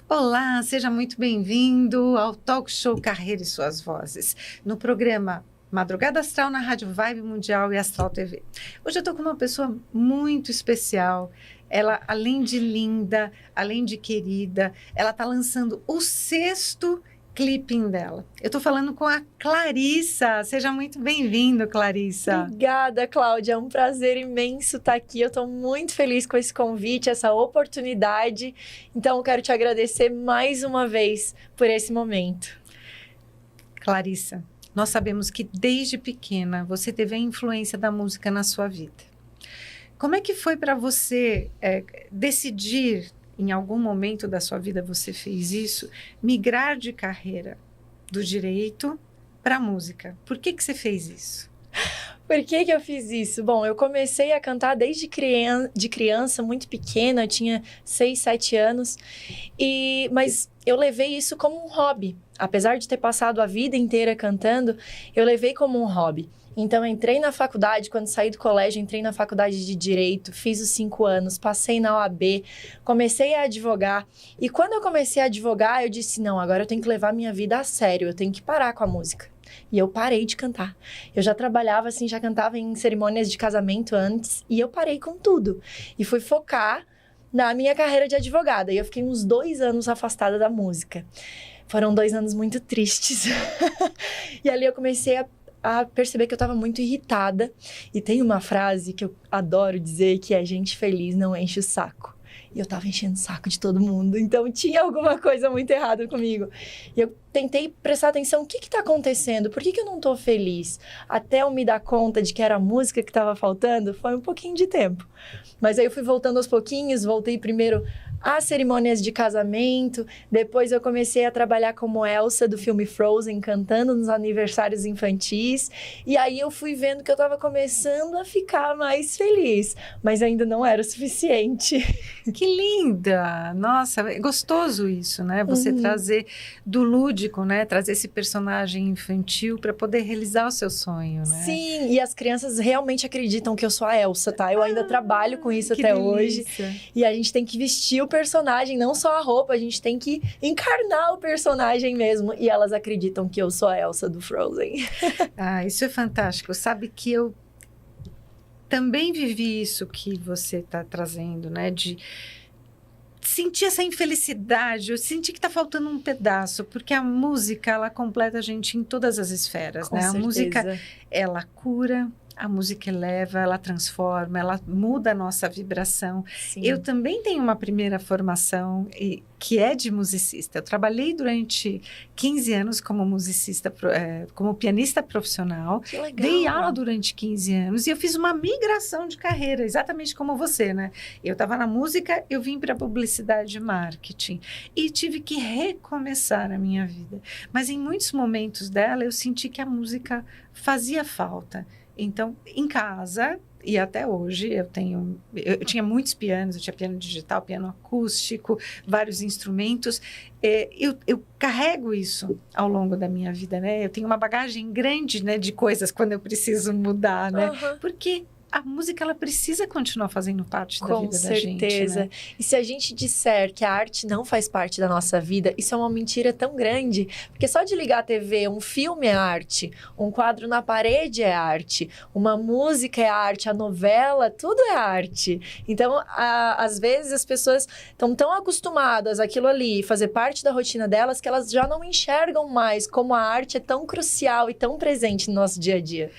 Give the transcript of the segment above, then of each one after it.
Olá, seja muito bem-vindo ao Talk Show Carreira e Suas Vozes, no programa Madrugada Astral na Rádio Vibe Mundial e Astral TV. Hoje eu estou com uma pessoa muito especial. Ela, além de linda, além de querida, ela está lançando o 6º clipping dela. Eu estou falando com a Clarissa. Seja muito bem-vindo, Clarissa. Obrigada, Cláudia. É um prazer imenso estar aqui. Eu estou muito feliz com esse convite, essa oportunidade. Então, eu quero te agradecer mais uma vez por esse momento. Clarissa, nós sabemos que desde pequena você teve a influência da música na sua vida. Como é que foi para você decidir, em algum momento da sua vida você fez isso, migrar de carreira do direito para a música? Por que você fez isso? Por que eu fiz isso? Bom, eu comecei a cantar desde criança, muito pequena, eu tinha 6, 7 anos, mas eu levei isso como um hobby. Apesar de ter passado a vida inteira cantando, eu levei como um hobby. Então, eu entrei na faculdade, quando saí do colégio, entrei na faculdade de Direito, fiz os 5 anos, passei na OAB, comecei a advogar. E quando eu comecei a advogar, eu disse, não, agora eu tenho que levar minha vida a sério, eu tenho que parar com a música. E eu parei de cantar. Eu já trabalhava assim, já cantava em cerimônias de casamento antes, e eu parei com tudo. E fui focar na minha carreira de advogada. E eu fiquei uns 2 anos afastada da música. Foram 2 anos muito tristes. E ali eu comecei a perceber que eu estava muito irritada. E tem uma frase que eu adoro dizer, que é gente feliz não enche o saco. E eu estava enchendo o saco de todo mundo. Então, tinha alguma coisa muito errada comigo. E eu tentei prestar atenção, o que está acontecendo? Por que eu não estou feliz? Até eu me dar conta de que era a música que estava faltando, foi um pouquinho de tempo. Mas aí eu fui voltando aos pouquinhos, voltei primeiro às cerimônias de casamento, depois eu comecei a trabalhar como Elsa do filme Frozen, cantando nos aniversários infantis, e aí eu fui vendo que eu estava começando a ficar mais feliz, mas ainda não era o suficiente. Que linda! Nossa, é gostoso isso, né? Você trazer do lúdico, né? Trazer esse personagem infantil para poder realizar o seu sonho, né? Sim, e as crianças realmente acreditam que eu sou a Elsa, tá? Eu ainda trabalho com isso até hoje. E a gente tem que vestir o personagem, não só a roupa, a gente tem que encarnar o personagem mesmo. E elas acreditam que eu sou a Elsa do Frozen. Isso é fantástico. Sabe que eu também vivi isso que você está trazendo, né? De sentir essa infelicidade, eu senti que está faltando um pedaço, porque a música, ela completa a gente em todas as esferas, né? certeza. A música, ela cura, a música eleva, ela transforma, ela muda a nossa vibração. Sim. Eu também tenho uma primeira formação que é de musicista. Eu trabalhei durante 15 anos como musicista, como pianista profissional. Que legal. Dei aula durante 15 anos e eu fiz uma migração de carreira, exatamente como você, né? Eu estava na música, eu vim para publicidade e marketing e tive que recomeçar a minha vida. Mas em muitos momentos dela, eu senti que a música fazia falta. Então, em casa, e até hoje, eu tinha muitos pianos, eu tinha piano digital, piano acústico, vários instrumentos. Eu carrego isso ao longo da minha vida, né? Eu tenho uma bagagem grande, né, de coisas quando eu preciso mudar, né? Porque a música, ela precisa continuar fazendo parte da vida da gente. Com certeza. Né? E se a gente disser que a arte não faz parte da nossa vida, isso é uma mentira tão grande. Porque só de ligar a TV, um filme é arte, um quadro na parede é arte, uma música é arte, a novela, tudo é arte. Então, às vezes, as pessoas estão tão acostumadas àquilo ali, fazer parte da rotina delas, que elas já não enxergam mais como a arte é tão crucial e tão presente no nosso dia a dia.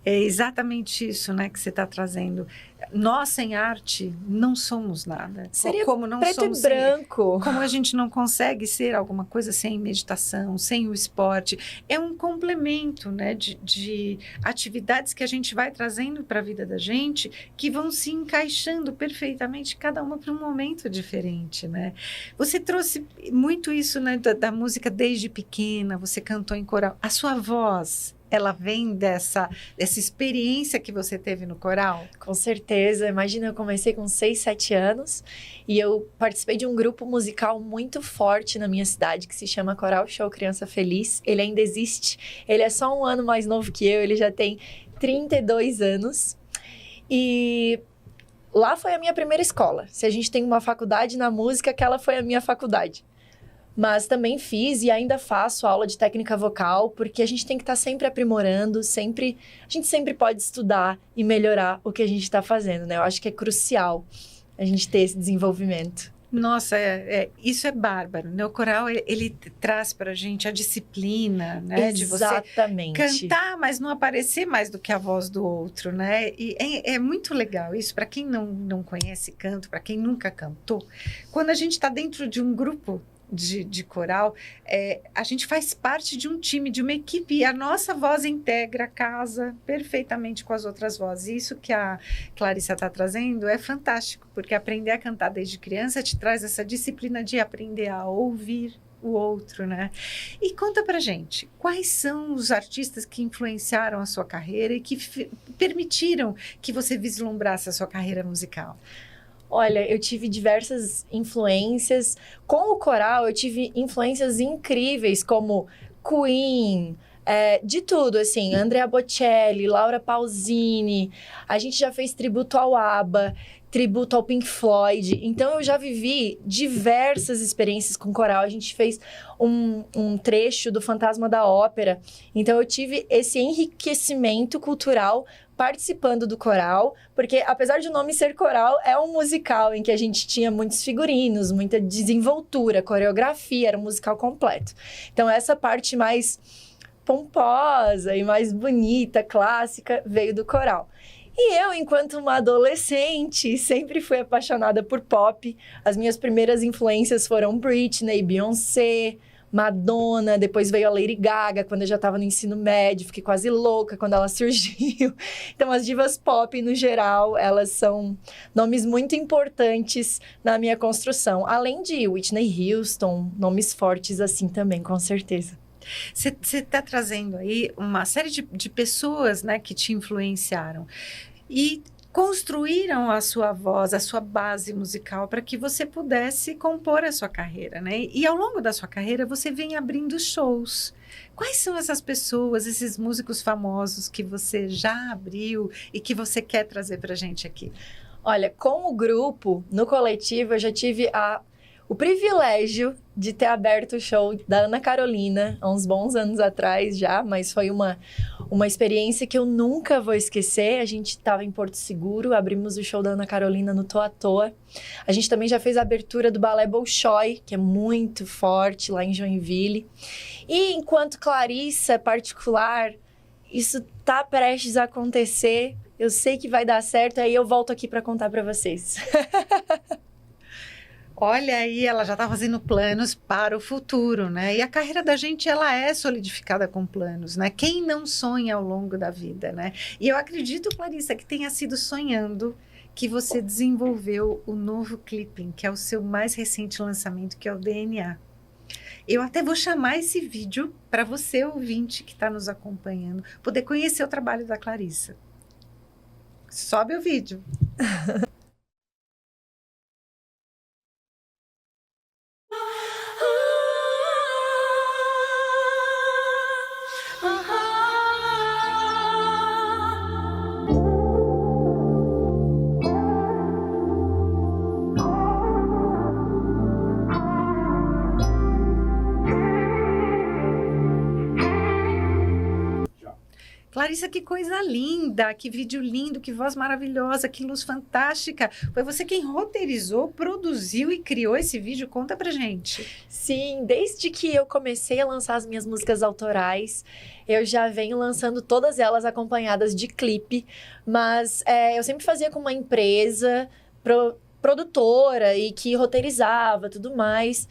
É exatamente isso, né, que você está trazendo. Nós, sem arte, não somos nada. Seria como não preto somos e branco. Como a gente não consegue ser alguma coisa sem meditação, sem o esporte. É um complemento, né, de atividades que a gente vai trazendo para a vida da gente, que vão se encaixando perfeitamente, cada uma para um momento diferente, né? Você trouxe muito isso, né, da música desde pequena, você cantou em coral. A sua voz, ela vem dessa experiência que você teve no coral? Com certeza. Imagina, eu comecei com 6, 7 anos e eu participei de um grupo musical muito forte na minha cidade que se chama Coral Show Criança Feliz. Ele ainda existe. Ele é só um ano mais novo que eu, ele já tem 32 anos. E lá foi a minha primeira escola. Se a gente tem uma faculdade na música, aquela foi a minha faculdade. Mas também fiz e ainda faço aula de técnica vocal, porque a gente tem que estar sempre aprimorando, a gente sempre pode estudar e melhorar o que a gente está fazendo, né? Eu acho que é crucial a gente ter esse desenvolvimento. Nossa, isso é bárbaro, né? O coral, ele traz para a gente a disciplina, né? Exatamente. De você cantar, mas não aparecer mais do que a voz do outro, né? E é muito legal isso, para quem não conhece canto, para quem nunca cantou. Quando a gente está dentro de um grupo de coral, a gente faz parte de um time, de uma equipe, e a nossa voz integra, casa perfeitamente com as outras vozes. E isso que a Clarissa está trazendo é fantástico, porque aprender a cantar desde criança te traz essa disciplina de aprender a ouvir o outro, né? E conta pra gente, quais são os artistas que influenciaram a sua carreira e que permitiram que você vislumbrasse a sua carreira musical? Olha, eu tive diversas influências. Com o coral, eu tive influências incríveis, como Queen, de tudo, assim, Andrea Bocelli, Laura Pausini. A gente já fez tributo ao ABBA, tributo ao Pink Floyd. Então, eu já vivi diversas experiências com coral. A gente fez um trecho do Fantasma da Ópera. Então, eu tive esse enriquecimento cultural participando do coral, porque apesar de o nome ser coral, é um musical em que a gente tinha muitos figurinos, muita desenvoltura, coreografia, era um musical completo. Então, essa parte mais pomposa e mais bonita, clássica, veio do coral. E eu, enquanto uma adolescente, sempre fui apaixonada por pop. As minhas primeiras influências foram Britney, Beyoncé, Madonna, depois veio a Lady Gaga, quando eu já estava no ensino médio, fiquei quase louca quando ela surgiu. Então, as divas pop, no geral, elas são nomes muito importantes na minha construção. Além de Whitney Houston, nomes fortes assim também, com certeza. Você está trazendo aí uma série de pessoas, né, que te influenciaram e construíram a sua voz, a sua base musical para que você pudesse compor a sua carreira, né? E ao longo da sua carreira você vem abrindo shows. Quais são essas pessoas, esses músicos famosos que você já abriu e que você quer trazer para a gente aqui? Olha, com o grupo, no coletivo, eu já tive o privilégio de ter aberto o show da Ana Carolina há uns bons anos atrás já, mas foi uma experiência que eu nunca vou esquecer. A gente estava em Porto Seguro, abrimos o show da Ana Carolina no Tô à Toa. A gente também já fez a abertura do Balé Bolshoi, que é muito forte lá em Joinville. E enquanto Clarissa particular, isso tá prestes a acontecer. Eu sei que vai dar certo, aí eu volto aqui para contar para vocês. Olha aí, ela já está fazendo planos para o futuro, né? E a carreira da gente, ela é solidificada com planos, né? Quem não sonha ao longo da vida, né? E eu acredito, Clarissa, que tenha sido sonhando que você desenvolveu o novo Clipping, que é o seu mais recente lançamento, que é o DNA. Eu até vou chamar esse vídeo para você, ouvinte, que está nos acompanhando, poder conhecer o trabalho da Clarissa. Sobe o vídeo. Clarissa, que coisa linda, que vídeo lindo, que voz maravilhosa, que luz fantástica. Foi você quem roteirizou, produziu e criou esse vídeo? Conta pra gente. Sim, desde que eu comecei a lançar as minhas músicas autorais, eu já venho lançando todas elas acompanhadas de clipe, mas eu sempre fazia com uma empresa produtora e que roteirizava tudo mais,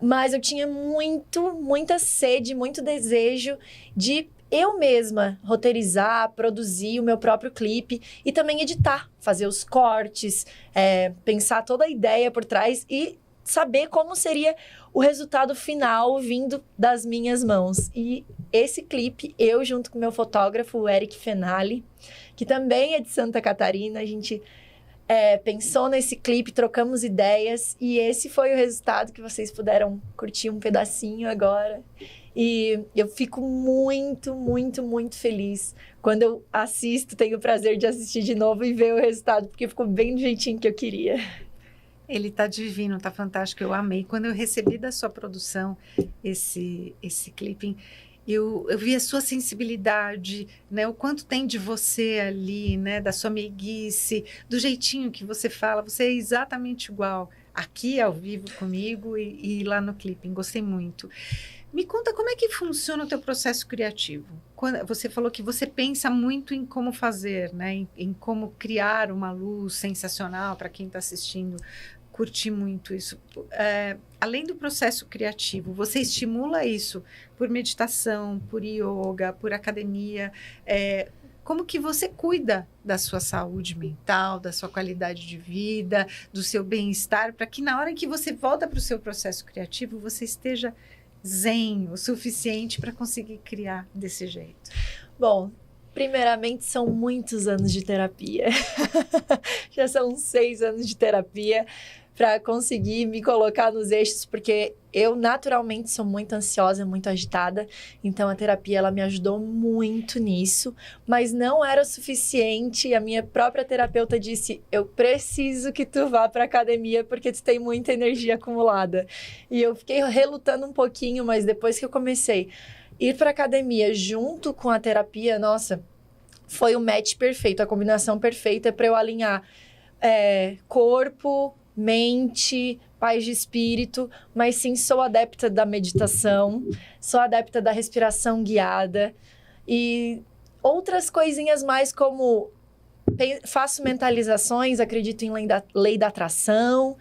mas eu tinha muita sede, muito desejo de eu mesma roteirizar, produzir o meu próprio clipe e também editar, fazer os cortes, pensar toda a ideia por trás e saber como seria o resultado final vindo das minhas mãos. E esse clipe, eu junto com meu fotógrafo, o Eric Fenali, que também é de Santa Catarina, a gente pensou nesse clipe, trocamos ideias e esse foi o resultado que vocês puderam curtir um pedacinho agora. E eu fico muito feliz quando eu assisto, tenho o prazer de assistir de novo e ver o resultado, porque ficou bem do jeitinho que eu queria. Ele tá divino, tá fantástico, eu amei. Quando eu recebi da sua produção esse clipe, eu vi a sua sensibilidade, né? O quanto tem de você ali, né? Da sua meiguice, do jeitinho que você fala, você é exatamente igual aqui ao vivo comigo e lá no clipe. Gostei muito. Me conta como é que funciona o teu processo criativo. Quando, você falou que você pensa muito em como fazer, né? Em como criar uma luz sensacional para quem está assistindo. Curti muito isso. Além do processo criativo, você estimula isso por meditação, por yoga, por academia. Como que você cuida da sua saúde mental, da sua qualidade de vida, do seu bem-estar, para que na hora que você volta para o seu processo criativo, você esteja zen o suficiente para conseguir criar desse jeito? Bom, primeiramente, são muitos anos de terapia. Já são 6 anos de terapia para conseguir me colocar nos eixos, porque eu naturalmente sou muito ansiosa, muito agitada, então a terapia ela me ajudou muito nisso, mas não era o suficiente. A minha própria terapeuta disse: eu preciso que tu vá para academia porque tu tem muita energia acumulada. E eu fiquei relutando um pouquinho, mas depois que eu comecei a ir para academia junto com a terapia, nossa, foi o match perfeito, a combinação perfeita para eu alinhar corpo, mente, paz de espírito, mas sim sou adepta da meditação, sou adepta da respiração guiada e outras coisinhas mais, como faço mentalizações, acredito em lei da atração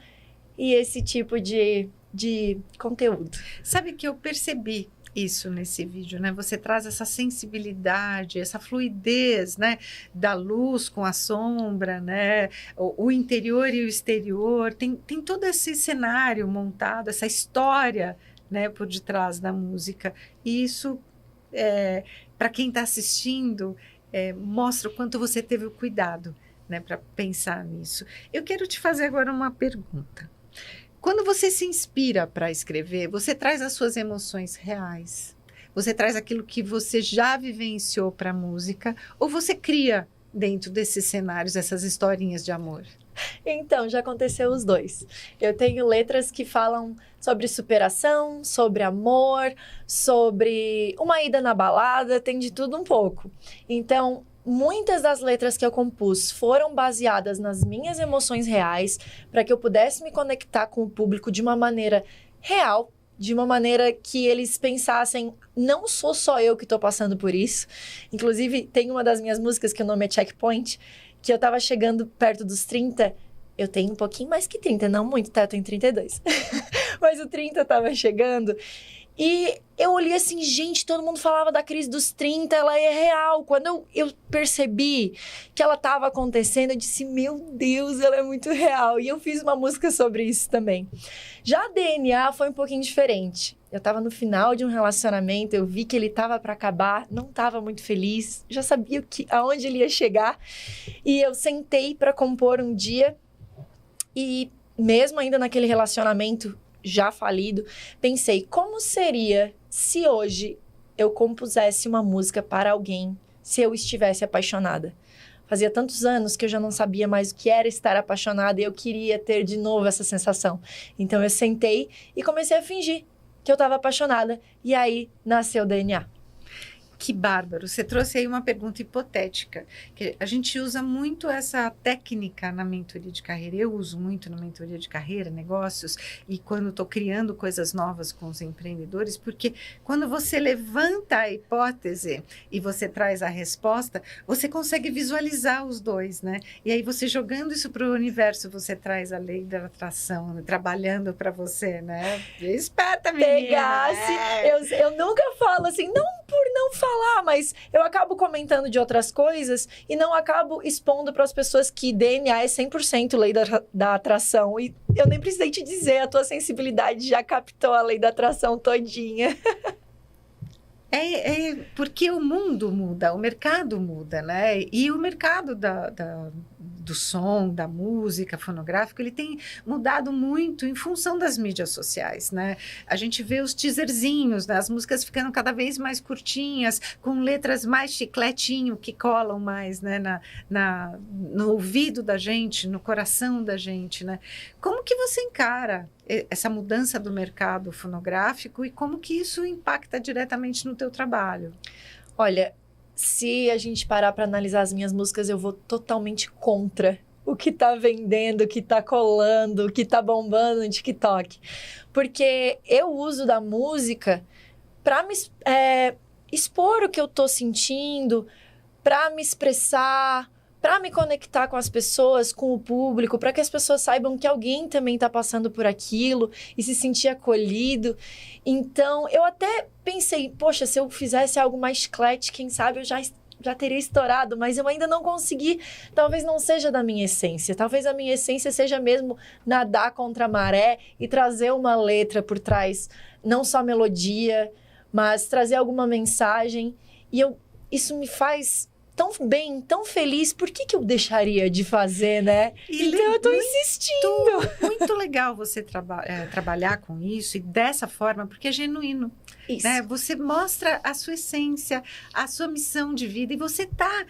e esse tipo de conteúdo. Sabe que eu percebi isso nesse vídeo, né? Você traz essa sensibilidade, essa fluidez, né? Da luz com a sombra, né? O interior e o exterior. Tem todo esse cenário montado, essa história, né? Por detrás da música. E isso, para quem está assistindo, mostra o quanto você teve o cuidado, né? Para pensar nisso. Eu quero te fazer agora uma pergunta. Quando você se inspira para escrever, você traz as suas emoções reais? Você traz aquilo que você já vivenciou para a música? Ou você cria dentro desses cenários essas historinhas de amor? Então, já aconteceu os dois. Eu tenho letras que falam sobre superação, sobre amor, sobre uma ida na balada, tem de tudo um pouco. Então, muitas das letras que eu compus foram baseadas nas minhas emoções reais, para que eu pudesse me conectar com o público de uma maneira real, de uma maneira que eles pensassem: não sou só eu que estou passando por isso. Inclusive, tem uma das minhas músicas, que o nome é Checkpoint, que eu estava chegando perto dos 30. Eu tenho um pouquinho mais que 30, não muito, tá? Eu tenho 32. Mas o 30 estava chegando. E eu olhei assim: gente, todo mundo falava da crise dos 30, ela é real. Quando eu percebi que ela estava acontecendo, eu disse: meu Deus, ela é muito real. E eu fiz uma música sobre isso também. Já a DNA foi um pouquinho diferente. Eu estava no final de um relacionamento, eu vi que ele estava para acabar, não estava muito feliz, já sabia aonde ele ia chegar. E eu sentei para compor um dia e, mesmo ainda naquele relacionamento já falido, pensei: como seria se hoje eu compusesse uma música para alguém, se eu estivesse apaixonada? Fazia tantos anos que eu já não sabia mais o que era estar apaixonada e eu queria ter de novo essa sensação. Então eu sentei e comecei a fingir que eu estava apaixonada, e aí nasceu o DNA. Que bárbaro! Você trouxe aí uma pergunta hipotética, que a gente usa muito essa técnica na mentoria de carreira. Eu uso muito na mentoria de carreira, negócios, e quando estou criando coisas novas com os empreendedores, porque quando você levanta a hipótese e você traz a resposta, você consegue visualizar os dois, né? E aí você jogando isso para o universo, você traz a lei da atração, né? Trabalhando para você, né? Esperta, menina! Pegasse! Eu nunca falo assim, não por não falar, mas eu acabo comentando de outras coisas e não acabo expondo para as pessoas que DNA é 100% lei da atração. E eu nem precisei te dizer, a tua sensibilidade já captou a lei da atração todinha. Porque o mundo muda, o mercado muda, né? E o mercado do som, da música fonográfica, ele tem mudado muito em função das mídias sociais, né? A gente vê os teaserzinhos, né? As músicas ficando cada vez mais curtinhas, com letras mais chicletinho, que colam mais, né? No ouvido da gente, no coração da gente, né? Como que você encara essa mudança do mercado fonográfico e como que isso impacta diretamente no teu trabalho? Olha, se a gente parar para analisar as minhas músicas, eu vou totalmente contra o que tá vendendo, o que tá colando, o que tá bombando no TikTok. Porque eu uso da música para expor o que eu tô sentindo, para me expressar, para me conectar com as pessoas, com o público, para que as pessoas saibam que alguém também está passando por aquilo e se sentir acolhido. Então, eu até pensei, poxa, se eu fizesse algo mais chiclete, quem sabe eu já teria estourado, mas eu ainda não consegui. Talvez não seja da minha essência. Talvez a minha essência seja mesmo nadar contra a maré e trazer uma letra por trás, não só melodia, mas trazer alguma mensagem. E isso me faz tão bem, tão feliz, por que eu deixaria de fazer, né? Então eu tô insistindo. Muito legal você trabalhar com isso e dessa forma, porque é genuíno. Isso. Né? Você mostra a sua essência, a sua missão de vida e você está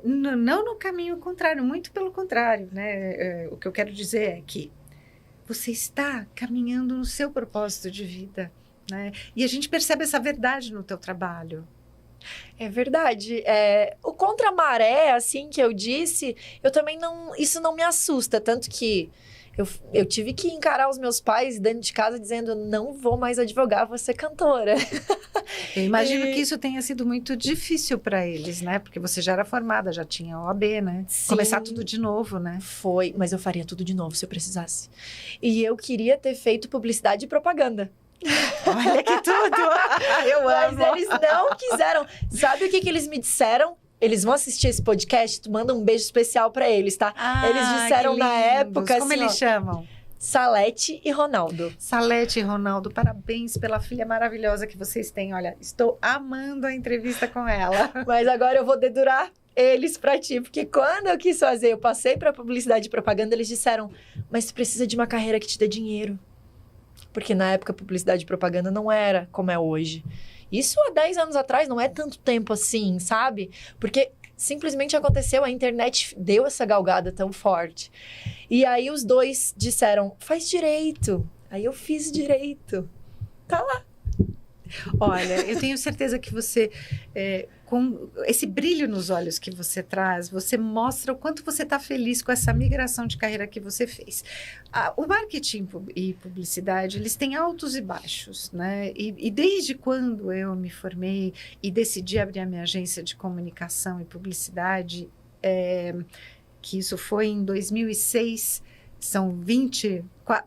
não no caminho contrário, muito pelo contrário, né? O que eu quero dizer é que você está caminhando no seu propósito de vida, né? E a gente percebe essa verdade no teu trabalho. É verdade. O contra a maré, assim que eu disse, eu também não... Isso não me assusta, tanto que eu tive que encarar os meus pais dentro de casa dizendo, não vou mais advogar, vou ser cantora. Eu imagino que isso tenha sido muito difícil para eles, né? Porque você já era formada, já tinha OAB, né? Sim, começar tudo de novo, né? Foi, mas eu faria tudo de novo se eu precisasse. E eu queria ter feito publicidade e propaganda. Olha que tudo! Eu amo! Mas eles não quiseram. Sabe o que eles me disseram? Eles vão assistir esse podcast, tu manda um beijo especial pra eles, tá? Eles disseram na época como assim, eles chamam? Salete e Ronaldo. Salete e Ronaldo, parabéns pela filha maravilhosa que vocês têm. Olha, estou amando a entrevista com ela. Mas agora eu vou dedurar eles pra ti, porque quando eu quis fazer, eu passei pra publicidade e propaganda, eles disseram, mas tu precisa de uma carreira que te dê dinheiro. Porque na época, publicidade e propaganda não era como é hoje. Isso há 10 anos atrás não é tanto tempo assim, sabe? Porque simplesmente aconteceu, a internet deu essa galgada tão forte. E aí os dois disseram, faz direito. Aí eu fiz direito. Tá lá. Olha, eu tenho certeza que você, com esse brilho nos olhos que você traz, você mostra o quanto você está feliz com essa migração de carreira que você fez. O marketing e publicidade, eles têm altos e baixos, né? E desde quando eu me formei e decidi abrir a minha agência de comunicação e publicidade, que isso foi em 2006, são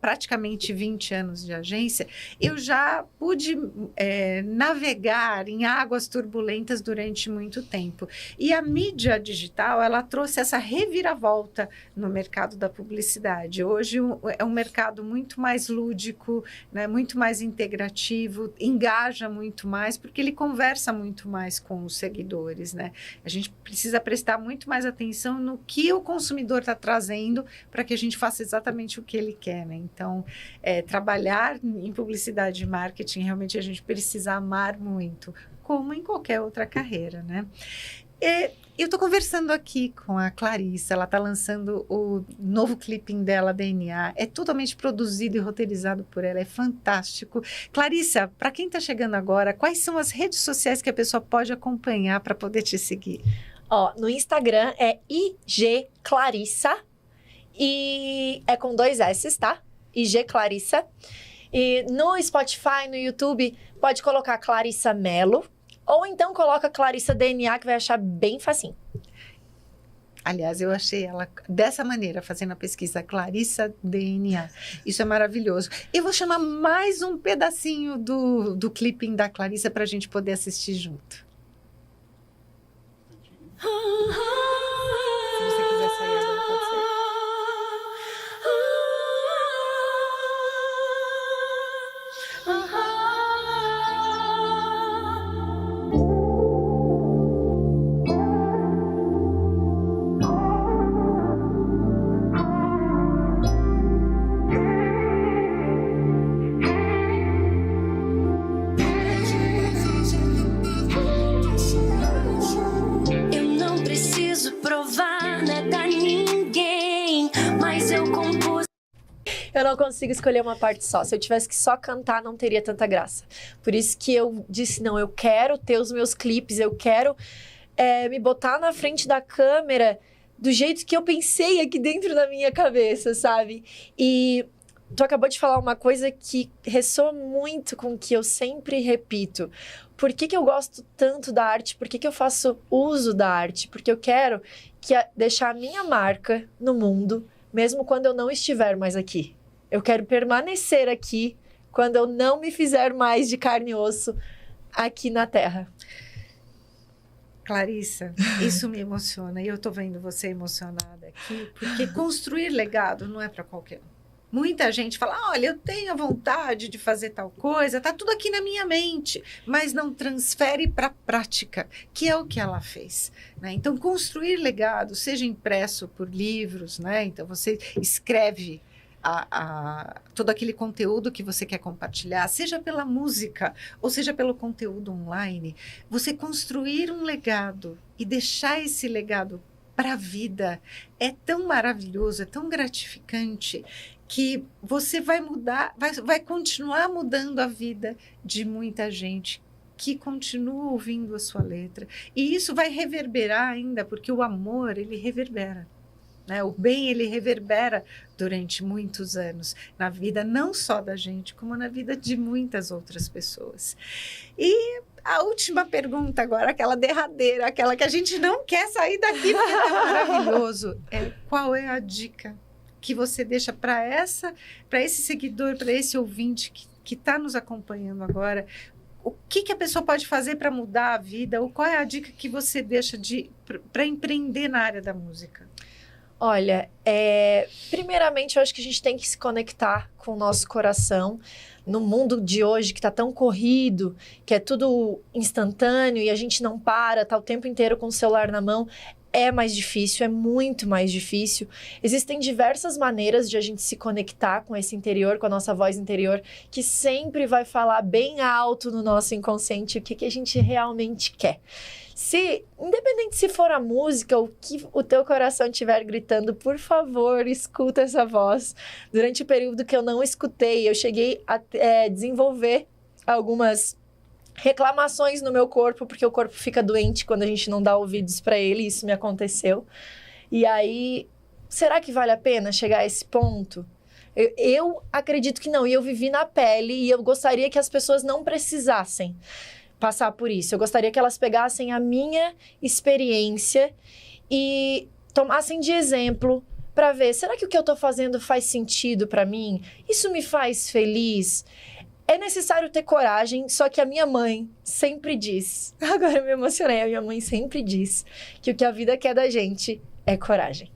praticamente 20 anos de agência, eu já pude navegar em águas turbulentas durante muito tempo. E a mídia digital, ela trouxe essa reviravolta no mercado da publicidade. Hoje é um mercado muito mais lúdico, né, muito mais integrativo, engaja muito mais, porque ele conversa muito mais com os seguidores, né? A gente precisa prestar muito mais atenção no que o consumidor está trazendo para que a gente faça exatamente o que ele quer, né? Então, trabalhar em publicidade e marketing, realmente a gente precisa amar muito, como em qualquer outra carreira, né? Eu estou conversando aqui com a Clarissa, ela está lançando o novo clipping dela, DNA, é totalmente produzido e roteirizado por ela, é fantástico. Clarissa, para quem está chegando agora, quais são as redes sociais que a pessoa pode acompanhar para poder te seguir? No Instagram é IG Clarissa, e é com 2 S, tá? IG Clarissa. E no Spotify, no YouTube, pode colocar Clarissa Mello. Ou então coloca Clarissa DNA, que vai achar bem facinho. Aliás, eu achei ela dessa maneira, fazendo a pesquisa, Clarissa DNA. Isso é maravilhoso. Eu vou chamar mais um pedacinho do clipping da Clarissa para a gente poder assistir junto. Se você quiser sair agora, pode ser. provar, não é pra ninguém, mas eu compus. Eu não consigo escolher uma parte só. Se eu tivesse que só cantar, não teria tanta graça. Por isso que eu disse, não, eu quero ter os meus clipes, eu quero me botar na frente da câmera do jeito que eu pensei aqui dentro da minha cabeça, sabe? E tu acabou de falar uma coisa que ressoa muito com o que eu sempre repito. Por que eu gosto tanto da arte? Por que eu faço uso da arte? Porque eu quero deixar a minha marca no mundo, mesmo quando eu não estiver mais aqui. Eu quero permanecer aqui quando eu não me fizer mais de carne e osso aqui na Terra. Clarissa, isso me emociona. E eu tô vendo você emocionada aqui, porque construir legado não é para qualquer um. Muita gente fala, olha, eu tenho a vontade de fazer tal coisa, tá tudo aqui na minha mente, mas não transfere para a prática, que é o que ela fez, né? Então, construir legado, seja impresso por livros, né? Então, você escreve todo aquele conteúdo que você quer compartilhar, seja pela música ou seja pelo conteúdo online, você construir um legado e deixar esse legado para a vida é tão maravilhoso, é tão gratificante, que você vai mudar, vai continuar mudando a vida de muita gente que continua ouvindo a sua letra. E isso vai reverberar ainda, porque o amor, ele reverbera. Né? O bem, ele reverbera durante muitos anos na vida não só da gente, como na vida de muitas outras pessoas. E a última pergunta agora, aquela derradeira, aquela que a gente não quer sair daqui, porque é maravilhoso, qual é a dica que você deixa para esse seguidor, para esse ouvinte que está nos acompanhando agora? O que a pessoa pode fazer para mudar a vida? Ou qual é a dica que você deixa para empreender na área da música? Olha, primeiramente eu acho que a gente tem que se conectar com o nosso coração. No mundo de hoje que está tão corrido, que é tudo instantâneo e a gente não para, tá o tempo inteiro com o celular na mão, é mais difícil, é muito mais difícil. Existem diversas maneiras de a gente se conectar com esse interior, com a nossa voz interior, que sempre vai falar bem alto no nosso inconsciente o que a gente realmente quer. Independente se for a música ou o que o teu coração estiver gritando, por favor, escuta essa voz. Durante o período que eu não escutei, eu cheguei a desenvolver algumas reclamações no meu corpo, porque o corpo fica doente quando a gente não dá ouvidos para ele, isso me aconteceu. E aí, será que vale a pena chegar a esse ponto? Eu acredito que não, e eu vivi na pele, e eu gostaria que as pessoas não precisassem passar por isso. Eu gostaria que elas pegassem a minha experiência e tomassem de exemplo para ver, será que o que eu estou fazendo faz sentido para mim? Isso me faz feliz? É necessário ter coragem, só que a minha mãe sempre diz, agora eu me emocionei, a minha mãe sempre diz que o que a vida quer da gente é coragem.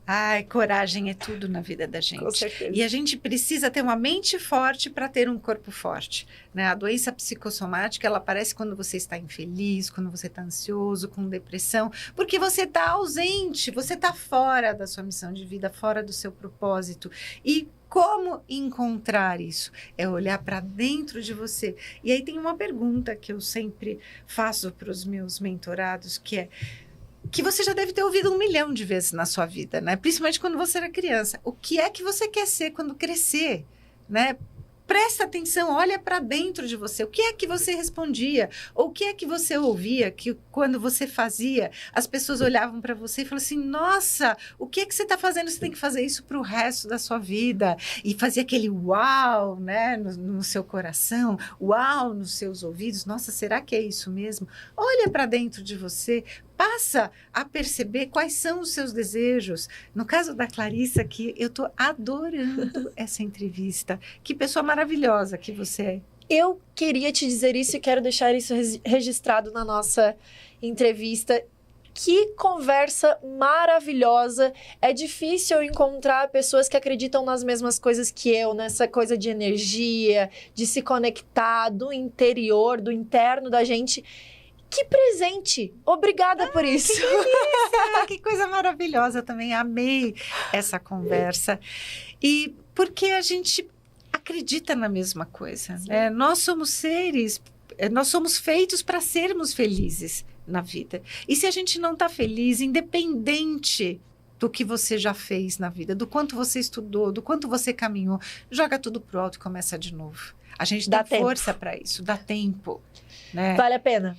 Ai, coragem é tudo na vida da gente. Com certeza. E a gente precisa ter uma mente forte para ter um corpo forte, né? A doença psicossomática, ela aparece quando você está infeliz, quando você está ansioso, com depressão, porque você está ausente, você está fora da sua missão de vida, fora do seu propósito. E como encontrar isso? É olhar para dentro de você. E aí tem uma pergunta que eu sempre faço para os meus mentorados, que você já deve ter ouvido 1 milhão de vezes na sua vida, né? Principalmente quando você era criança. O que é que você quer ser quando crescer, né? Presta atenção, olha para dentro de você. O que é que você respondia? Ou o que é que você ouvia que quando você fazia, as pessoas olhavam para você e falavam assim, nossa, o que é que você está fazendo? Você tem que fazer isso para o resto da sua vida. E fazia aquele uau, né, no seu coração, uau nos seus ouvidos. Nossa, será que é isso mesmo? Olha para dentro de você. Passa a perceber quais são os seus desejos. No caso da Clarissa, que eu estou adorando essa entrevista. Que pessoa maravilhosa que você é. Eu queria te dizer isso e quero deixar isso registrado na nossa entrevista. Que conversa maravilhosa. É difícil encontrar pessoas que acreditam nas mesmas coisas que eu, nessa coisa de energia, de se conectar do interior, do interno da gente. Que presente! Obrigada por isso. Que delícia! Que coisa maravilhosa. Eu também amei essa conversa. E porque a gente acredita na mesma coisa. Né? Nós somos seres, nós somos feitos para sermos felizes. na vida. E se a gente não está feliz, independente do que você já fez na vida, do quanto você estudou, do quanto você caminhou, joga tudo pro alto e começa de novo. A gente dá força para isso, dá tempo, né? Vale a pena.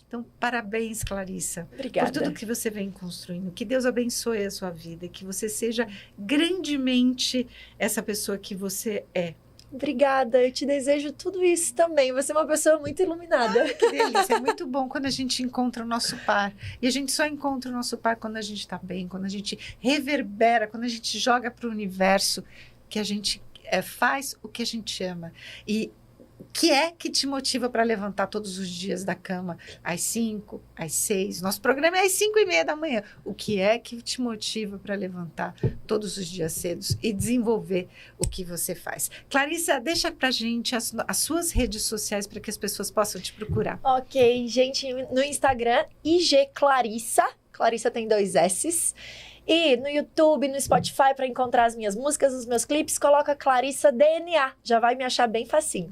Então, parabéns, Clarissa. Obrigada. Por tudo que você vem construindo. Que Deus abençoe a sua vida, que você seja grandemente essa pessoa que você é. Obrigada, eu te desejo tudo isso também. Você é uma pessoa muito iluminada. Que delícia, é muito bom quando a gente encontra o nosso par. E a gente só encontra o nosso par quando a gente está bem, quando a gente reverbera, quando a gente joga para o universo, que a gente faz o que a gente ama. E o que é que te motiva para levantar todos os dias da cama às 5, às 6? Nosso programa é às 5:30 da manhã. O que é que te motiva para levantar todos os dias cedos e desenvolver o que você faz? Clarissa, deixa pra gente as suas redes sociais para que as pessoas possam te procurar. Ok, gente, no Instagram, IG Clarissa. Clarissa tem 2 S's. E no YouTube, no Spotify, para encontrar as minhas músicas, os meus clipes, coloca Clarissa DNA. Já vai me achar bem facinho.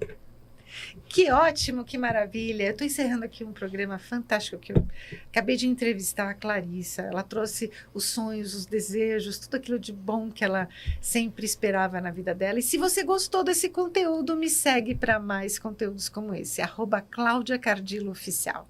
Que ótimo, que maravilha. Eu estou encerrando aqui um programa fantástico que eu acabei de entrevistar a Clarissa. Ela trouxe os sonhos, os desejos, tudo aquilo de bom que ela sempre esperava na vida dela. E se você gostou desse conteúdo, me segue para mais conteúdos como esse. @CláudiaCardillo Oficial.